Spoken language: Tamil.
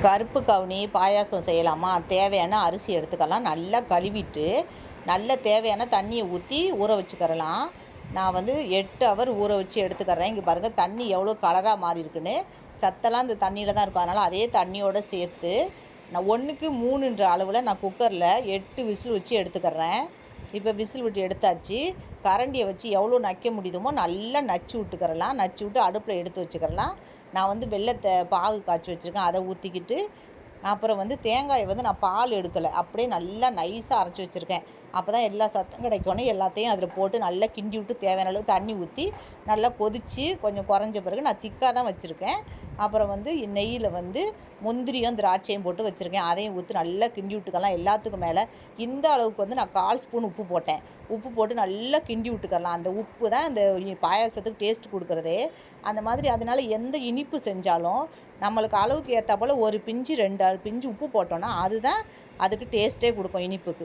கருப்பு கவுனி பாயாசம் செய்யலாமா? தேவையான அரிசி எடுத்துக்கலாம். நல்லா கழுவிட்டு நல்ல தேவையான தண்ணியை ஊற்றி ஊற வச்சுக்கிறலாம். நான் வந்து 8 ஹவர் ஊற வச்சு எடுத்துக்கிறேன். இங்கே பாருங்கள் தண்ணி எவ்வளோ கலராக மாறி இருக்குன்னு. சத்தெல்லாம் இந்த தண்ணியில் தான் இருக்கும். அதனால் அதே தண்ணியோடு சேர்த்து நான் 1க்கு 3ன்ற அளவில் நான் குக்கரில் 8 விசில் வச்சு எடுத்துக்கிறேன். இப்போ விசில் விட்டு எடுத்தாச்சு. கரண்டியை வச்சு எவ்வளோ நக்க முடியுமோ நல்லா நச்சு விட்டுக்கிறலாம். நச்சு விட்டு அடுப்பில் எடுத்து வச்சுக்கிறலாம். நான் வந்து வெள்ளத்தை பாகு காய்ச்சி வச்சுருக்கேன். அதை ஊற்றிக்கிட்டு அப்புறம் வந்து தேங்காயை வந்து நான் பால் எடுக்கலை, அப்படியே நல்லா நைஸாக அரைச்சி வச்சுருக்கேன். அப்போ தான் எல்லா சத்தம் கிடைக்கணும். எல்லாத்தையும் அதில் போட்டு நல்லா கிண்டி விட்டு தேவையான அளவு தண்ணி ஊற்றி நல்லா கொதித்து கொஞ்சம் குறைஞ்ச பிறகு நான் திக்காக தான் வச்சுருக்கேன். அப்புறம் வந்து நெய்யில் வந்து முந்திரியும் திராட்சையும் போட்டு வச்சுருக்கேன். அதையும் ஊற்றி நல்லா கிண்டி விட்டுக்கலாம். எல்லாத்துக்கும் மேலே இந்த அளவுக்கு வந்து நான் 1/4 ஸ்பூன் உப்பு போட்டேன். உப்பு போட்டு நல்லா கிண்டி விட்டுக்கலாம். அந்த உப்பு தான் இந்த பாயாசத்துக்கு டேஸ்ட் கொடுக்குறதே. அந்த மாதிரி அதனால் எந்த இனிப்பு செஞ்சாலும் நம்மளுக்கு அளவுக்கு ஏற்றாப்போல் ஒரு பிஞ்சு 2 பிஞ்சு உப்பு போட்டோன்னா அதுதான் அதுக்கு டேஸ்ட்டே கொடுக்கும் இனிப்புக்கு.